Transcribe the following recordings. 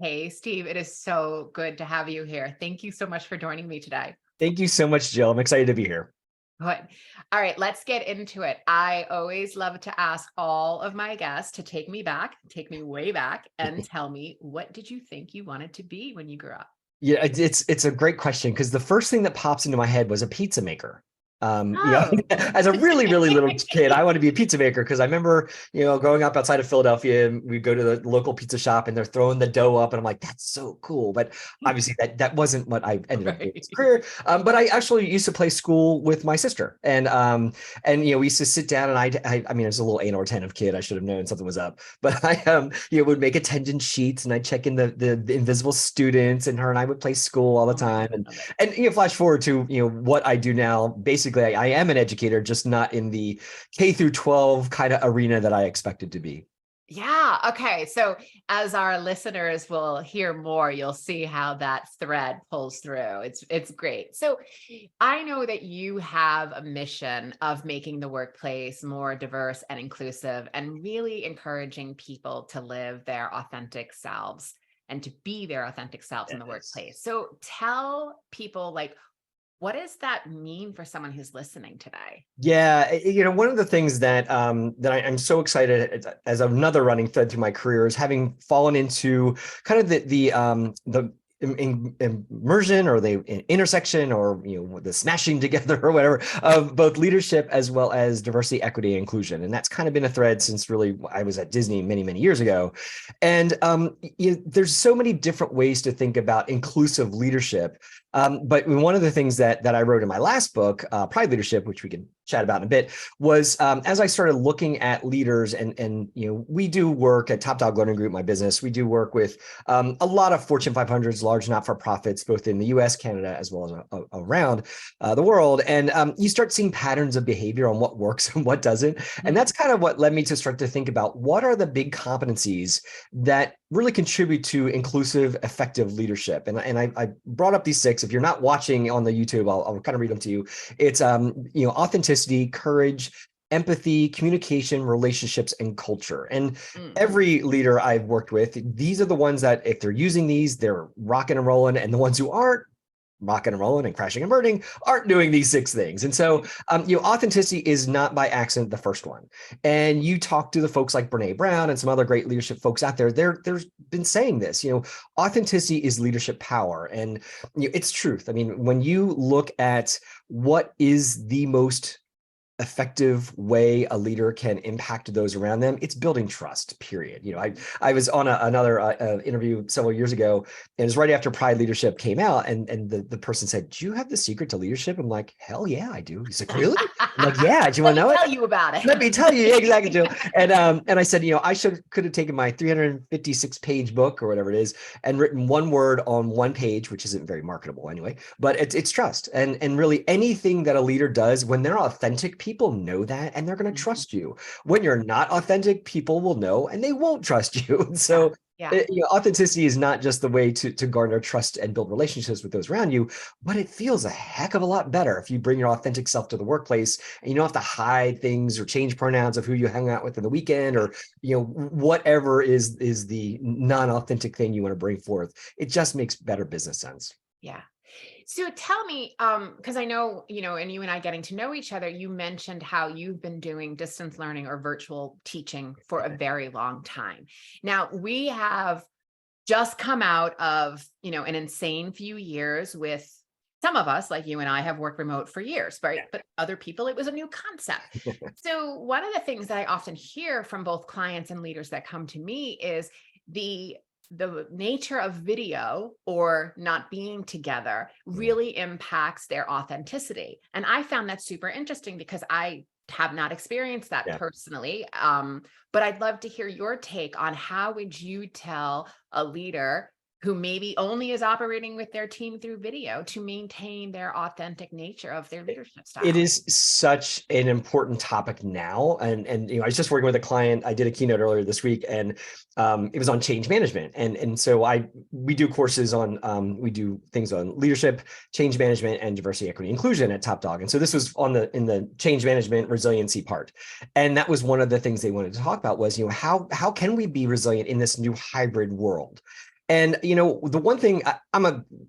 Hey, Steve, it is so good to have you here. Thank you so much for joining me today. Thank you so much, Jill. I'm excited to be here. Good. All right, let's get into it. I always love to ask all of my guests to take me back, take me way back, and tell me, what did you think you wanted to be when you grew up? Yeah, it's a great question because the first thing that pops into my head was a pizza maker. Oh, As a really, really little kid, I wanted to be a pizza maker because I remember, growing up outside of Philadelphia, and we'd go to the local pizza shop and they're throwing the dough up, and I'm like, that's so cool. But obviously, that wasn't what I ended up doing as a right. career. But I actually used to play school with my sister, and we used to sit down, and I mean, I was a little anal retentive kid. I should have known something was up, but I would make attendance sheets and I'd check in the invisible students, and her and I would play school all the Oh my time. God, And love it. and flash forward to what I do now. Basically, I am an educator, just not in the K through 12 kind of arena that I expected to be. Yeah. Okay. So as our listeners will hear more, you'll see how that thread pulls through. It's great. So I know that you have a mission of making the workplace more diverse and inclusive and really encouraging people to live their authentic selves and to be their authentic selves in the Yes. workplace. So tell people, like, what does that mean for someone who's listening today? Yeah, one of the things that I'm so excited as another running thread through my career is having fallen into kind of the immersion or the intersection, or the smashing together or whatever, of both leadership as well as diversity, equity, and inclusion. And that's kind of been a thread since really I was at Disney many, many years ago. And there's so many different ways to think about inclusive leadership. But one of the things that I wrote in my last book, Pride Leadership, which we can chat about in a bit, was as I started looking at leaders, and we do work at Top Dog Learning Group, my business. We do work with a lot of Fortune 500s, large not-for-profits, both in the U.S., Canada, as well as around the world. And you start seeing patterns of behavior on what works and what doesn't. And Mhm. that's kind of what led me to start to think about what are the big competencies that really contribute to inclusive, effective leadership. And I brought up these six. If you're not watching on the YouTube, I'll kind of read them to you. It's authenticity, courage, empathy, communication, relationships, and culture. And Mm. every leader I've worked with, these are the ones that if they're using these, they're rocking and rolling. And the ones who aren't rocking and rolling and crashing and burning aren't doing these six things. And so, authenticity is not by accident the first one. And you talk to the folks like Brene Brown and some other great leadership folks out there, there's been saying this, authenticity is leadership power. And it's truth. I mean, when you look at what is the most effective way a leader can impact those around them, it's building trust, period. I was on another interview several years ago, and it was right after Pride Leadership came out, and the person said, do you have the secret to leadership? I'm like, hell yeah, I do. He's like, really? I'm like, yeah, do you Let want to me know it? tell you about Let it. me tell you. Yeah, exactly, Jill. And I said, I could have taken my 356-page book or whatever it is and written one word on one page, which isn't very marketable anyway, but it's trust. And really anything that a leader does, when they're authentic, people know that and they're going to Mhm. trust you. When you're not authentic, people will know and they won't trust you. And Yeah. so Yeah. authenticity is not just the way to garner trust and build relationships with those around you, but it feels a heck of a lot better if you bring your authentic self to the workplace, and you don't have to hide things or change pronouns of who you hang out with in the weekend, or whatever is the non-authentic thing you want to bring forth. It just makes better business sense. Yeah. So tell me, because I know, and you and I getting to know each other, you mentioned how you've been doing distance learning or virtual teaching for a very long time. Now, we have just come out of, an insane few years with some of us, like you and I, have worked remote for years, right? But other people, it was a new concept. So one of the things that I often hear from both clients and leaders that come to me is the nature of video or not being together Yeah. really impacts their authenticity. And I found that super interesting because I have not experienced that Yeah. personally. But I'd love to hear your take on how would you tell a leader who maybe only is operating with their team through video to maintain their authentic nature of their leadership It style? is such an important topic now, and I was just working with a client. I did a keynote earlier this week, and it was on change management, and so we do courses on we do things on leadership, change management, and diversity, equity, inclusion at Top Dog. And so this was in the change management resiliency part, and that was one of the things they wanted to talk about was how can we be resilient in this new hybrid world. And, the one thing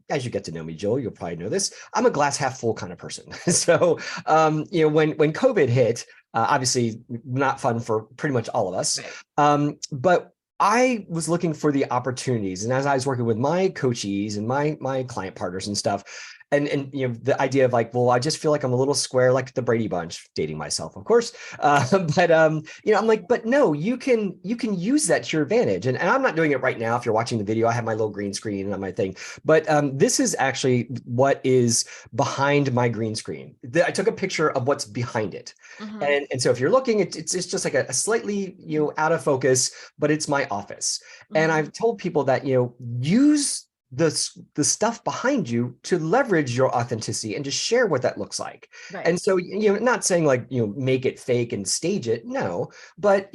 as you get to know me, Jill, you'll probably know this, I'm a glass half full kind of person. So, when COVID hit, obviously not fun for pretty much all of us. Right. But I was looking for the opportunities. And as I was working with my coachees and my client partners and stuff, and the idea of like, well, I just feel like I'm a little square, like the Brady Bunch, dating myself, of course. But I'm like, but no, you can use that to your advantage. And I'm not doing it right now. If you're watching the video, I have my little green screen and my thing. But this is actually what is behind my green screen. I took a picture of what's behind it. Mhm. And so if you're looking, it's just like a slightly out of focus, but it's my office. And Mhm. I've told people that use the stuff behind you to leverage your authenticity and just share what that looks like. Right. And so not saying like make it fake and stage it, no, but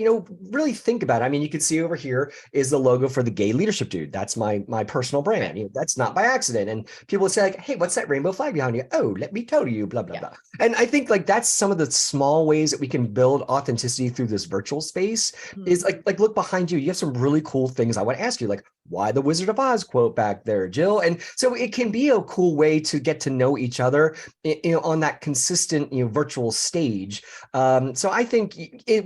really think about it. I mean, you can see over here is the logo for the Gay Leadership Dude. That's my personal brand. Right. That's not by accident. And people would say like, hey, what's that rainbow flag behind you? Oh, let me tell you, blah blah Yeah. blah. And I think like that's some of the small ways that we can build authenticity through this virtual space. Is Mhm. like look behind you. You have some really cool things I want to ask you, like why the Wizard of Oz quote back there, Jill? And so it can be a cool way to get to know each other, on that consistent, virtual stage. So I think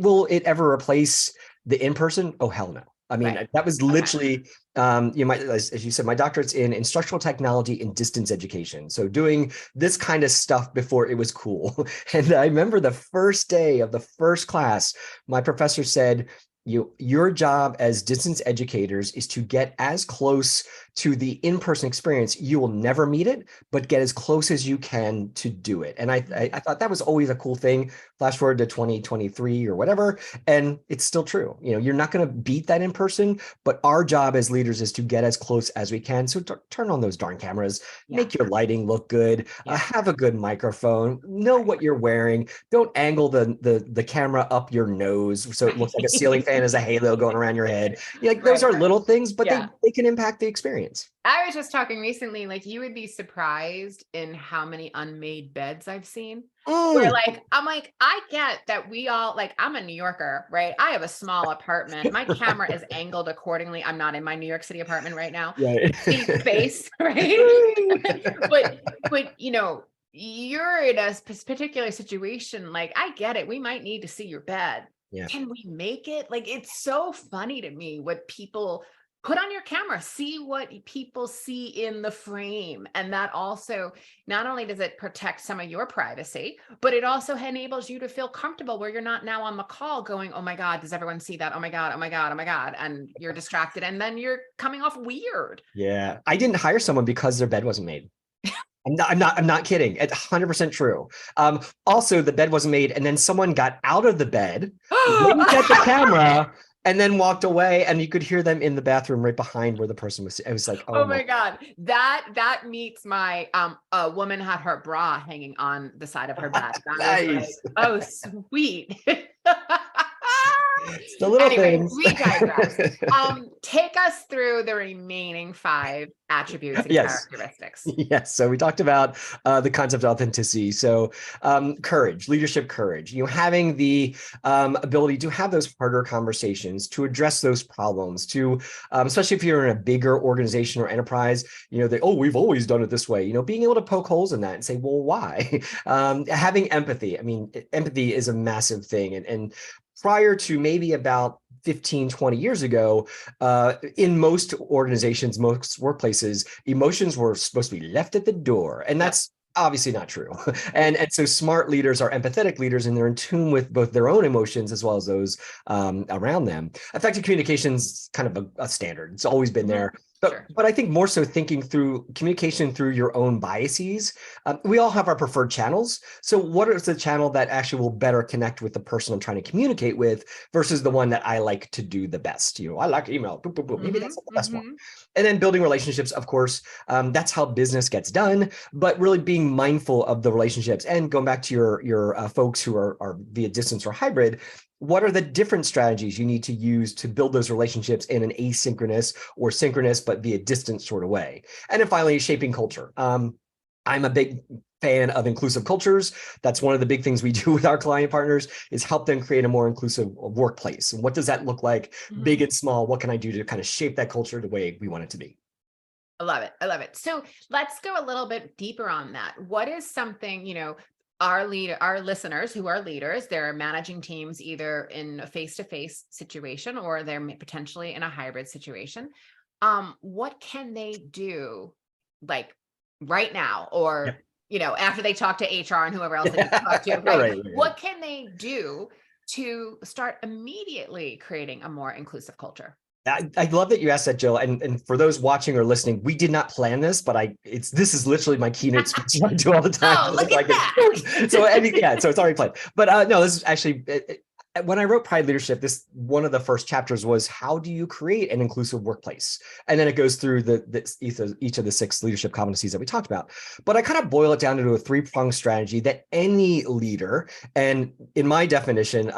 will it ever replace the in-person? Oh, hell no. I mean, Right. that was Okay. literally, as you said, my doctorate's in instructional technology and distance education. So doing this kind of stuff before it was cool. And I remember the first day of the first class, my professor said, your job as distance educators is to get as close to the in-person experience. You will never meet it, but get as close as you can to do it. And I Mhm. thought that was always a cool thing. Flash forward to 2023 or whatever, and it's still true. You're not going to beat that in person, but our job as leaders is to get as close as we can. So turn on those darn cameras, Yeah. make your lighting look good, Yeah. have a good microphone, know Right. what you're wearing. Don't angle the camera up your nose so it looks like a ceiling fan is a halo going around your head. Like those Right. are little things, but Yeah. they can impact the experience. I was just talking recently, like you would be surprised in how many unmade beds I've seen. Where Mm. like I'm like, I get that we all like I'm a New Yorker, right? I have a small apartment. My camera is angled accordingly. I'm not in my New York City apartment right now. Right. See face, right? but you're in a particular situation. Like I get it. We might need to see your bed. Yeah. Can we make it? Like it's so funny to me what people put on your camera, see what people see in the frame. And that also, not only does it protect some of your privacy, but it also enables you to feel comfortable where you're not now on the call going, oh my God, does everyone see that? Oh my God, oh my God, oh my God. And you're distracted and then you're coming off weird. Yeah. I didn't hire someone because their bed wasn't made. I'm not kidding. It's 100% true. Also, the bed wasn't made, and then someone got out of the bed, winked at the camera, and then walked away, and you could hear them in the bathroom right behind where the person was. I was like, oh Oh my. my God. That meets my a woman had her bra hanging on the side of her bed. That was like, Nice. oh sweet. It's the little Anyway, things. we digress. Take us through the remaining 5 attributes and Yes. characteristics. Yes. So we talked about the concept of authenticity. So courage, leadership courage, having the ability to have those harder conversations, to address those problems, to especially if you're in a bigger organization or enterprise, we've always done it this way, being able to poke holes in that and say, well, why? Having empathy. I mean, empathy is a massive thing. And prior to maybe about 15, 20 years ago, in most organizations, most workplaces, emotions were supposed to be left at the door. And Yep. that's obviously not true. Nope. And so smart leaders are empathetic leaders, and they're in tune with both their own emotions as well as those around them. Effective communication is kind of a standard. It's always been Mhm. there. Sure. But I think more so thinking through communication through your own biases. We all have our preferred channels. So what is the channel that actually will better connect with the person I'm trying to communicate with versus the one that I like to do the best? I like email. Boop, boop, boop. Maybe that's Mhm. not the best one. Mhm. And then building relationships, of course, that's how business gets done. But really being mindful of the relationships and going back to your folks who are via distance or hybrid. What are the different strategies you need to use to build those relationships in an asynchronous or synchronous, but via distant sort of way? And then finally, shaping culture. I'm a big fan of inclusive cultures. That's one of the big things we do with our client partners is help them create a more inclusive workplace. And what does that look like, big and small? What can I do to kind of shape that culture the way we want it to be? I love it. I love it. So let's go a little bit deeper on that. What is something, our listeners who are leaders, they're managing teams either in a face-to-face situation or they're potentially in a hybrid situation. What can they do like right now or, Yep. after they talk to HR and whoever else they need to talk to, right? Right. What can they do to start immediately creating a more inclusive culture? I love that you asked that, Jill. And for those watching or listening, we did not plan this, but this is literally my keynote speech I do all the time. Oh, look at that. So so it's already planned. But no, this is actually when I wrote Pride Leadership, one of the first chapters was how do you create an inclusive workplace? And then it goes through each of the 6 leadership competencies that we talked about. But I kind of boil it down into a 3-pronged strategy that any leader, and in my definition,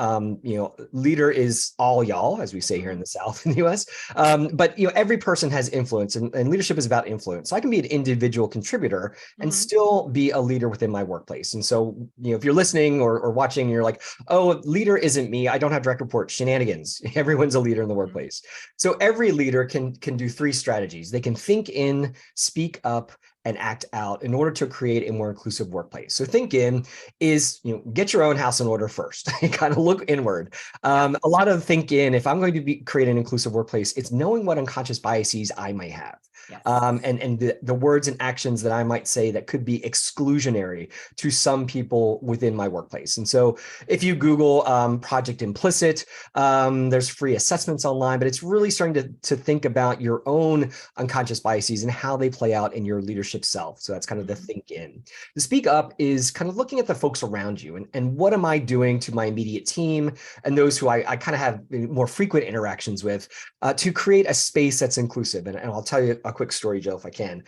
leader is all y'all, as we say here in the South in the US. But every person has influence, and leadership is about influence. So I can be an individual contributor and still be a leader within my workplace. And so, if you're listening or watching, and you're like, oh, leader isn't me. I don't have direct reports. Shenanigans. Everyone's a leader in the workplace. So every leader can do 3 strategies. They can think in, speak up, and act out in order to create a more inclusive workplace. So think in is, get your own house in order first. Kind of look inward. A lot of think in, if I'm going to create an inclusive workplace, it's knowing what unconscious biases I might have. Yes. And the words and actions that I might say that could be exclusionary to some people within my workplace. And so if you Google Project Implicit, there's free assessments online, but it's really starting to think about your own unconscious biases and how they play out in your leadership self. So that's kind of the think in. The speak up is kind of looking at the folks around you and what am I doing to my immediate team and those who I kind of have more frequent interactions with to create a space that's inclusive. And I'll tell you a quick story, Joe, if I can.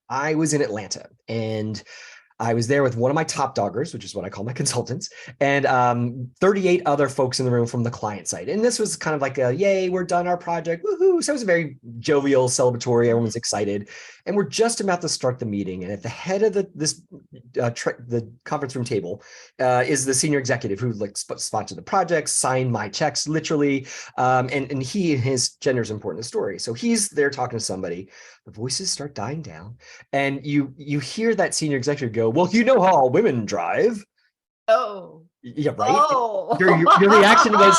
I was in Atlanta and I was there with one of my top doggers, which is what I call my consultants, and 38 other folks in the room from the client side. And this was kind of like a, yay, we're done our project, woohoo. So it was a very jovial, celebratory, everyone's excited. And we're just about to start the meeting. And at the head of the conference room table is the senior executive who sponsored the project, signed my checks, literally. And he and his gender is important to the story. So he's there talking to somebody. The voices start dying down. And you hear that senior executive go, well, you know how all women drive. Oh. Yeah, right. Oh. Your reaction was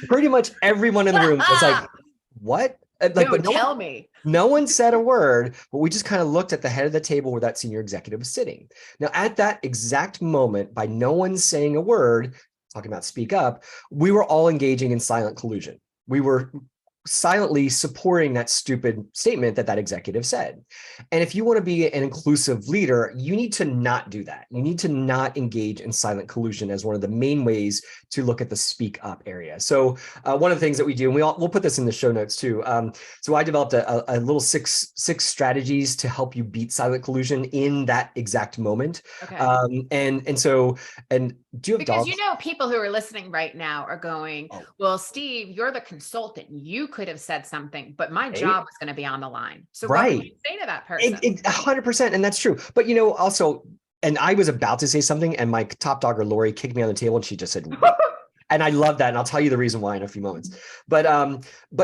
pretty much everyone in the room was like, what? But tell me. No one said a word, but we just kind of looked at the head of the table where that senior executive was sitting. Now, at that exact moment, by no one saying a word, talking about speak up, we were all engaging in silent collusion. We were silently supporting that stupid statement that executive said. And if you want to be an inclusive leader, you need to not do that. You need to not engage in silent collusion as one of the main ways to look at the speak up area. So one of the things that we do, and we'll put this in the show notes too. So I developed a little six strategies to help you beat silent collusion in that exact moment. Okay. And do you have dogs? Because people who are listening right now are going, well, Steve, you're the consultant. You could have said something, but my job was going to be on the line. So what would you say to that person? 100%. And that's true. But, also, and I was about to say something and my top dogger, Lori, kicked me on the table and she just said, wait. And I love that. And I'll tell you the reason why in a few moments. But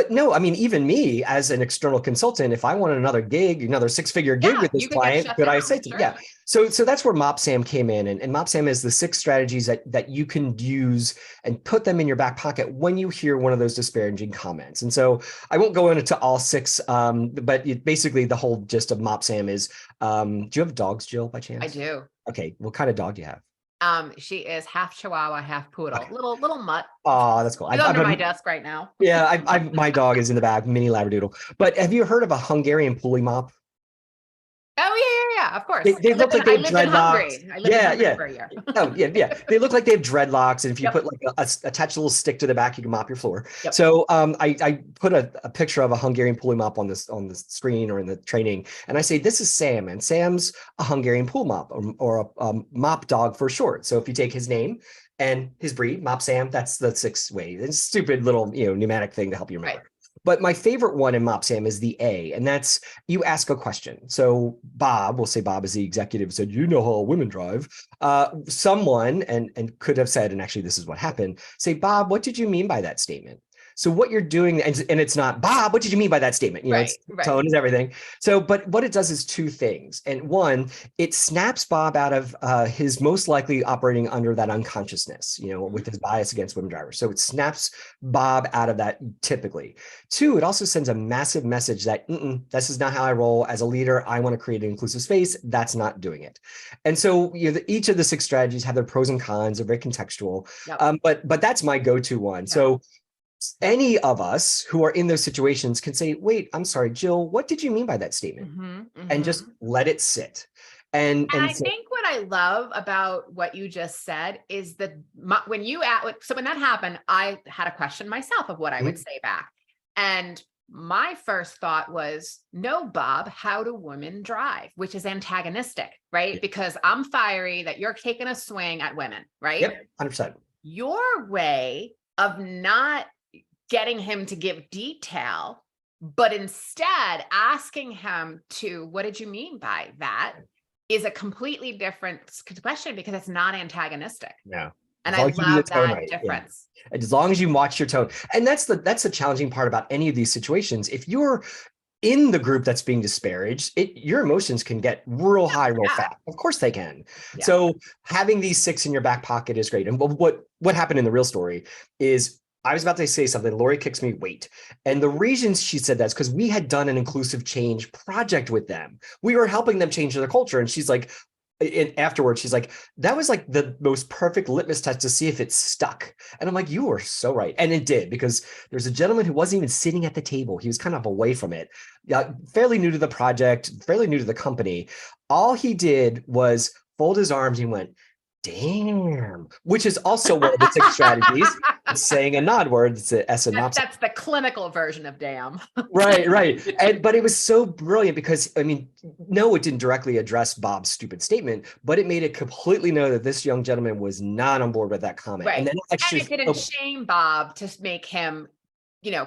no, I mean, even me as an external consultant, if I wanted another gig, another 6-figure gig with this client, could I say, yeah. So that's where MopSam came in. And MopSam is the 6 strategies that you can use and put them in your back pocket when you hear one of those disparaging comments. And so I won't go into all 6, but basically the whole gist of MopSam is, do you have dogs, Jill, by chance? I do. Okay. What kind of dog do you have? She is half Chihuahua, half poodle. Little mutt. Oh, that's cool. She's under my desk right now. Yeah, my dog is in the back, mini Labradoodle. But have you heard of a Hungarian pulley mop? Oh yeah, of course. They look like they have dreadlocks. I lived in Hungary for a year. Oh yeah. They look like they have dreadlocks, and if you put like attach a little stick to the back, you can mop your floor. Yep. So I put a picture of a Hungarian pulley mop on the screen or in the training, and I say this is Sam, and Sam's a Hungarian pulley mop or a mop dog for short. So if you take his name and his breed, MopSam, that's the 6 ways. It's a stupid little pneumatic thing to help you remember. Right. But my favorite one in MopSam is the A, and that's you ask a question. So Bob, we'll say Bob is the executive, said, you know how women drive. Someone, and could have said, and actually this is what happened, say, Bob, what did you mean by that statement? So what you're doing, and it's not, Bob, what did you mean by that statement? You know, Right, it's right. tone is everything. So, but what it does is two things. And one, it snaps Bob out of his most likely operating under that unconsciousness, you know, with his bias against women drivers. So it snaps Bob out of that typically. Two, it also sends a massive message that this is not how I roll as a leader. I want to create an inclusive space. That's not doing it. And so each of the 6 strategies have their pros and cons. They're very contextual. Yep. But that's my go-to one. Yeah. So any of us who are in those situations can say, wait, I'm sorry, Jill, what did you mean by that statement? And just let it sit. And I so, think what I love about what you just said is that when that happened, I had a question myself of what I would say back. And my first thought was, no, Bob, how do women drive? Which is antagonistic, right? Because I'm fiery that you're taking a swing at women, right? Yep, 100%. Your way of not getting him to give detail, but instead asking him to, what did you mean by that? Is a completely different question because it's not antagonistic. Yeah. And I love that difference. Yeah. As long as you watch your tone. And that's the challenging part about any of these situations. If you're in the group that's being disparaged, your emotions can get real high, real fast. Of course they can. Yeah. So having these 6 in your back pocket is great. And what happened in the real story is I was about to say something. Lori kicks me, wait. And the reason she said that is because we had done an inclusive change project with them. We were helping them change their culture. And she's like, afterwards, she's like, that was like the most perfect litmus test to see if it stuck. And I'm like, you are so right. And it did, because there's a gentleman who wasn't even sitting at the table. He was kind of away from it. Fairly new to the project, fairly new to the company. All he did was fold his arms and went, damn, which is also one of the 6 strategies. It's saying a nod word. It's a S and that's the clinical version of damn. Right. But it was so brilliant because, I mean, no, it didn't directly address Bob's stupid statement, but it made it completely know that this young gentleman was not on board with that comment. Right. And then it didn't shame Bob to make him,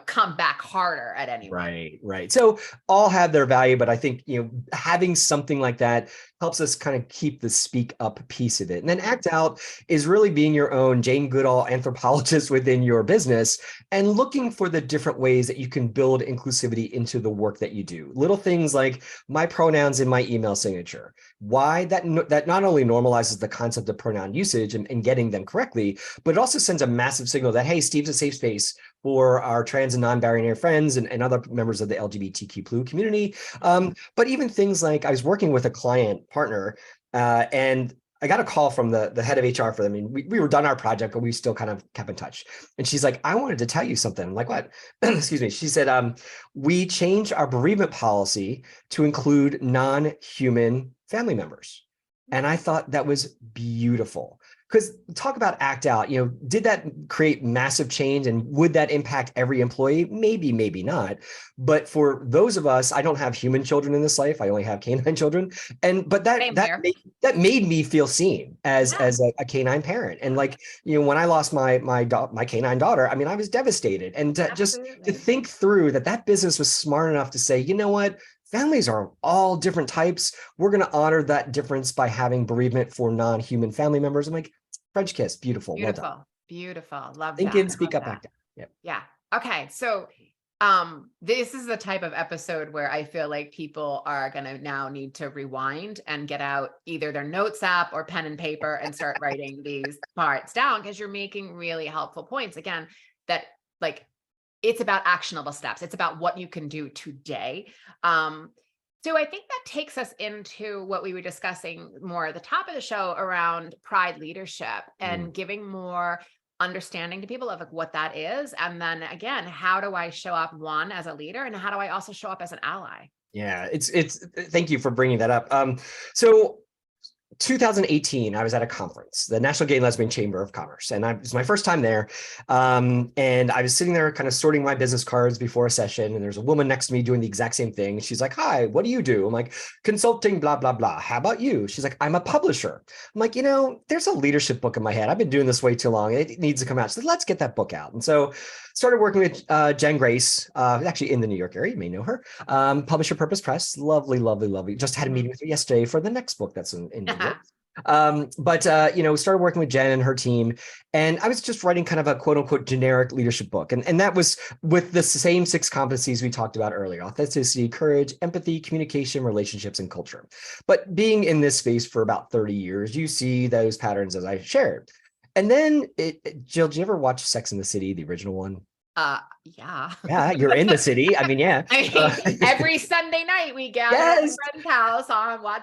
come back harder at anyone. Right. So all have their value, but I think, having something like that helps us kind of keep the speak up piece of it. And then act out is really being your own Jane Goodall anthropologist within your business and looking for the different ways that you can build inclusivity into the work that you do. Little things like my pronouns in my email signature. Why that not only normalizes the concept of pronoun usage and getting them correctly, but it also sends a massive signal that, hey, Steve's a safe space for our trans and non-binary friends and other members of the LGBTQ community. But even things like I was working with a client partner and I got a call from the head of HR for them. I mean, we were done our project, but we still kind of kept in touch. And she's like, I wanted to tell you something. I'm like, what? Excuse me. She said, we changed our bereavement policy to include non-human family members. And I thought that was beautiful. Because talk about act out, did that create massive change and would that impact every employee? Maybe, maybe not. But for those of us, I don't have human children in this life. I only have canine children. But that made me feel seen as a canine parent. And when I lost my canine daughter, I mean, I was devastated. And to think through that business was smart enough to say, you know what? Families are all different types. We're going to honor that difference by having bereavement for non-human family members. I'm like, French kiss, beautiful. Beautiful. Well done. Beautiful. Love Think that. in, speak up, act out. Yep. Yeah. Okay. So this is the type of episode where I feel like people are going to now need to rewind and get out either their notes app or pen and paper and start writing these parts down, because you're making really helpful points. Again, that it's about actionable steps. It's about what you can do today. So I think that takes us into what we were discussing more at the top of the show around pride leadership and giving more understanding to people of what that is. And then again, how do I show up as a leader, and how do I also show up as an ally? Yeah, it's thank you for bringing that up. So 2018, I was at a conference, the National Gay and Lesbian Chamber of Commerce, and it was my first time there. And I was sitting there kind of sorting my business cards before a session, and there's a woman next to me doing the exact same thing. She's like, hi, what do you do? I'm like, consulting, blah, blah, blah. How about you? She's like, I'm a publisher. I'm like, there's a leadership book in my head. I've been doing this way too long. It needs to come out. She said, let's get that book out. And so started working with Jen Grace, actually in the New York area. You may know her. Publisher Purpose Press. Lovely, lovely, lovely. Just had a meeting with her yesterday for the next book that's in the works. Started working with Jen and her team, and I was just writing kind of a quote unquote generic leadership book. And that was with the same 6 competencies we talked about earlier: authenticity, courage, empathy, communication, relationships, and culture. But being in this space for about 30 years, you see those patterns as I shared. And then, Jill, did you ever watch Sex and the City, the original one? Yeah. Yeah, you're in the city. I mean, yeah. I mean, every Sunday night we gather at a Yes, friend's house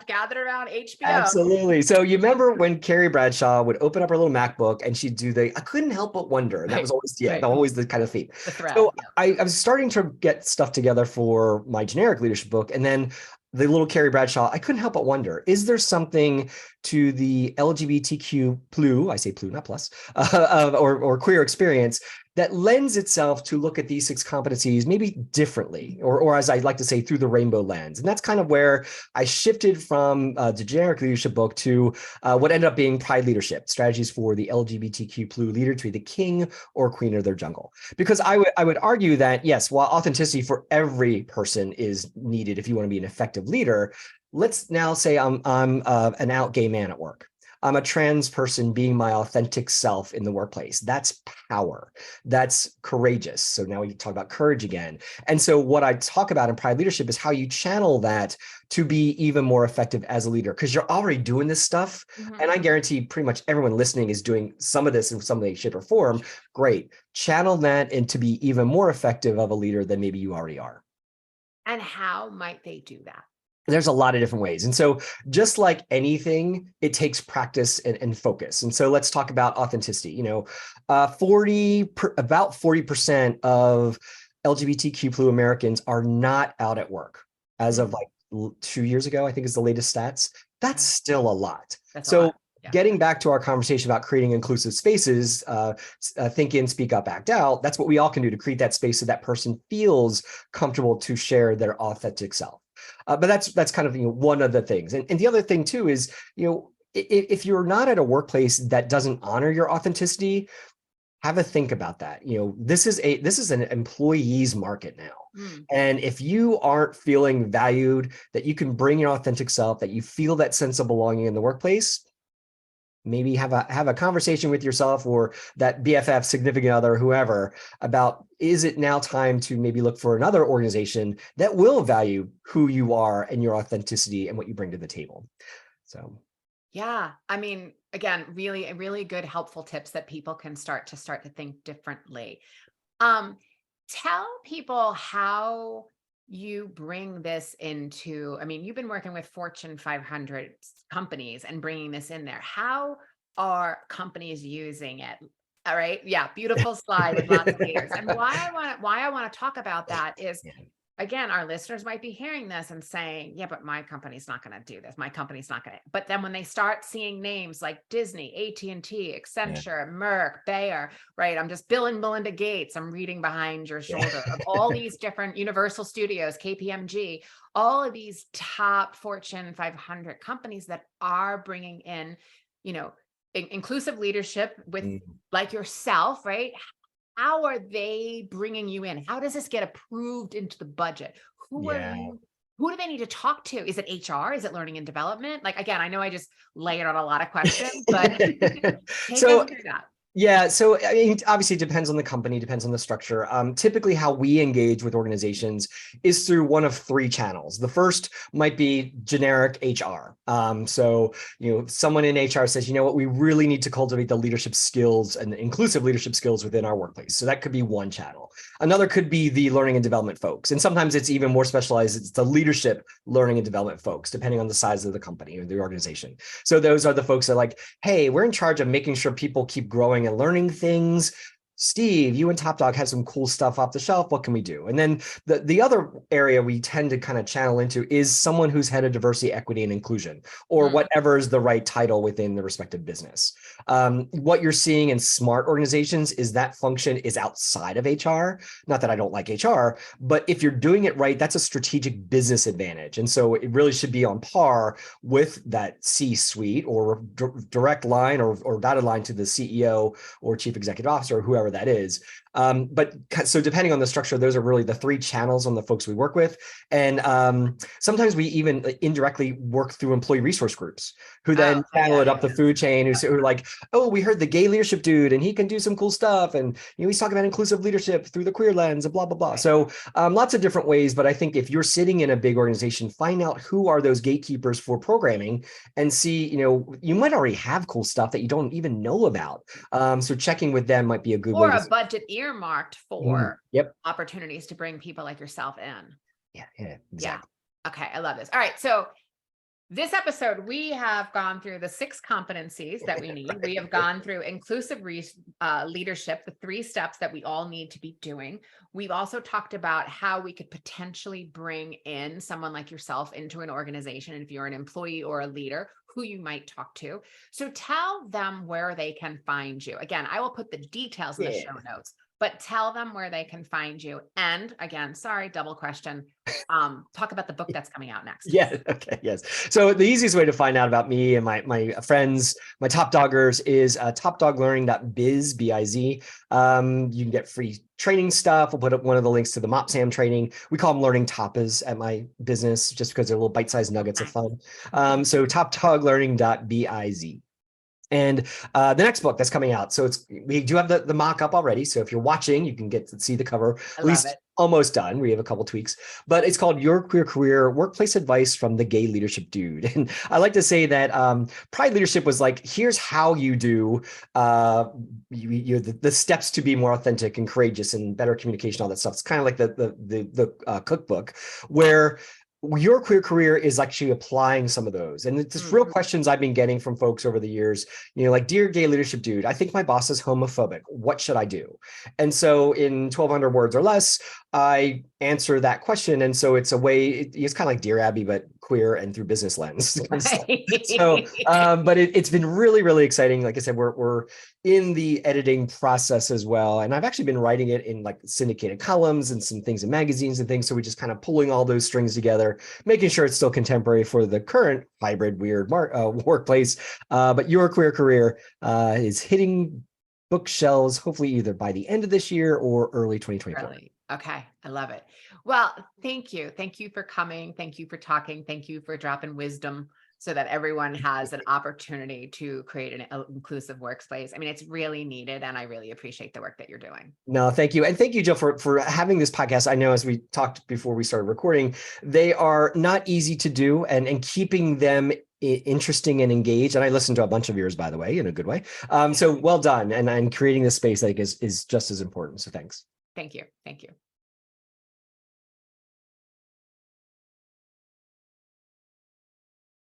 gathered around HBO. absolutely. So you remember when Carrie Bradshaw would open up her little MacBook and she'd do I couldn't help but wonder. And that was always, always the kind of theme. The thread. So I was starting to get stuff together for my generic leadership book. And then the little Carrie Bradshaw, I couldn't help but wonder, is there something to the LGBTQ plu, I say plu, not plus, or queer experience that lends itself to look at these 6 competencies maybe differently, or as I like to say, through the rainbow lens. And that's kind of where I shifted from the generic leadership book to what ended up being Pride Leadership: Strategies for the LGBTQ Plu Leader to be the king or queen of their jungle. Because I would argue that, yes, while authenticity for every person is needed if you want to be an effective leader, let's now say I'm an out gay man at work. I'm a trans person being my authentic self in the workplace. That's power. That's courageous. So now we talk about courage again. And so what I talk about in Pride Leadership is how you channel that to be even more effective as a leader, because you're already doing this stuff. And I guarantee pretty much everyone listening is doing some of this in some way, shape, or form. Great. Channel that and to be even more effective of a leader than maybe you already are. And how might they do that? There's a lot of different ways. And so just like anything, it takes practice and focus. And so let's talk about authenticity. About 40% of LGBTQ Americans are not out at work. As of like 2 years ago, I think is the latest stats. That's still a lot. That's so a lot. Yeah. Getting back to our conversation about creating inclusive spaces, think in, speak up, act out. That's what we all can do to create that space so that person feels comfortable to share their authentic self. But that's kind of one of the things. And the other thing too is, if you're not at a workplace that doesn't honor your authenticity, have a think about that. This is an employee's market now. And if you aren't feeling valued, that you can bring your authentic self, that you feel that sense of belonging in the workplace, maybe have a conversation with yourself or that BFF, significant other, whoever, about, is it now time to maybe look for another organization that will value who you are and your authenticity and what you bring to the table. So yeah, I mean, again, really, really good, helpful tips that people can start to think differently. Tell people how you bring this into, I mean, you've been working with Fortune 500 companies and bringing this in there. How are companies using it? All right. Yeah. Beautiful slide with lots of leaders. And why I want to talk about that is, again, our listeners might be hearing this and saying, yeah, but my company's not going to do this. My company's not going to. But then when they start seeing names like Disney, AT&T, Accenture, Merck, Bayer, right? I'm just Bill and Melinda Gates. I'm reading behind your shoulder of all these different Universal Studios, KPMG, all of these top Fortune 500 companies that are bringing in, inclusive leadership with like yourself, right? How are they bringing you in? How does this get approved into the budget? Who do they need to talk to? Is it HR? Is it learning and development? Like, again, I know I just layered on a lot of questions, but take us through that. Yeah. So, I mean, obviously it depends on the company, depends on the structure. Typically how we engage with organizations is through one of 3 channels. The first might be generic HR. Someone in HR says, what, we really need to cultivate the leadership skills and the inclusive leadership skills within our workplace. So that could be one channel. Another could be the learning and development folks. And sometimes it's even more specialized. It's the leadership learning and development folks, depending on the size of the company or the organization. So those are the folks that are like, hey, we're in charge of making sure people keep growing and learning things. Steve, you and Top Dog have some cool stuff off the shelf. What can we do? And then the other area we tend to kind of channel into is someone who's head of diversity, equity, and inclusion, or whatever is the right title within the respective business. What you're seeing in smart organizations is that function is outside of HR. Not that I don't like HR, but if you're doing it right, that's a strategic business advantage. And so it really should be on par with that C-suite or direct line or dotted line to the CEO or chief executive officer, or whoever that is. But so depending on the structure, those are really the three channels on the folks we work with. And sometimes we even indirectly work through employee resource groups who then channel it up the food chain, who are like, oh, we heard the gay leadership dude and he can do some cool stuff. And he's talking about inclusive leadership through the queer lens and blah, blah, blah. So lots of different ways. But I think if you're sitting in a big organization, find out who are those gatekeepers for programming and see, you might already have cool stuff that you don't even know about. So checking with them might be a good way or to a budget earmarked for yep. opportunities to bring people like yourself in. Yeah, exactly. Yeah. Okay, I love this. All right, so this episode, we have gone through the 6 competencies that we need. We have gone through inclusive leadership, the 3 steps that we all need to be doing. We've also talked about how we could potentially bring in someone like yourself into an organization, and if you're an employee or a leader, who you might talk to. So tell them where they can find you. Again, I will put the details in the show notes, but tell them where they can find you. And again, sorry, double question. Talk about the book that's coming out next. Yeah. Okay. Yes. So the easiest way to find out about me and my friends, my top doggers, is topdoglearning.biz, B-I-Z. You can get free training stuff. We'll put up one of the links to the MopSam training. We call them learning tapas at my business just because they're little bite-sized nuggets of fun. So topdoglearning.biz. And the next book that's coming out. So we do have the mock-up already. So if you're watching, you can get to see the cover. At least almost done. We have a couple tweaks, but it's called Your Queer Career: Workplace Advice from the Gay Leadership Dude. And I like to say that Pride Leadership was like, here's how you do the steps to be more authentic and courageous and better communication, all that stuff. It's kind of like the cookbook, where Your Queer Career is actually applying some of those. And it's just real questions I've been getting from folks over the years, like, dear gay leadership dude, I think my boss is homophobic. What should I do? And so in 1,200 words or less, I answer that question. And so it's a way, it's kind of like Dear Abby, but queer and through business lens. So, but it's been really, really exciting. Like I said, we're in the editing process as well. And I've actually been writing it in like syndicated columns and some things in magazines and things. So we're just kind of pulling all those strings together, making sure it's still contemporary for the current hybrid, weird workplace. But Your Queer Career is hitting bookshelves, hopefully either by the end of this year or early 2024. Really? Okay. I love it. Well, thank you. Thank you for coming. Thank you for talking. Thank you for dropping wisdom so that everyone has an opportunity to create an inclusive workplace. I mean, it's really needed, and I really appreciate the work that you're doing. No, thank you. And thank you, Jill, for having this podcast. I know, as we talked before we started recording, they are not easy to do, and keeping them interesting and engaged. And I listened to a bunch of yours, by the way, in a good way. So well done. And creating this space, I think, is just as important. So thanks. Thank you. Thank you.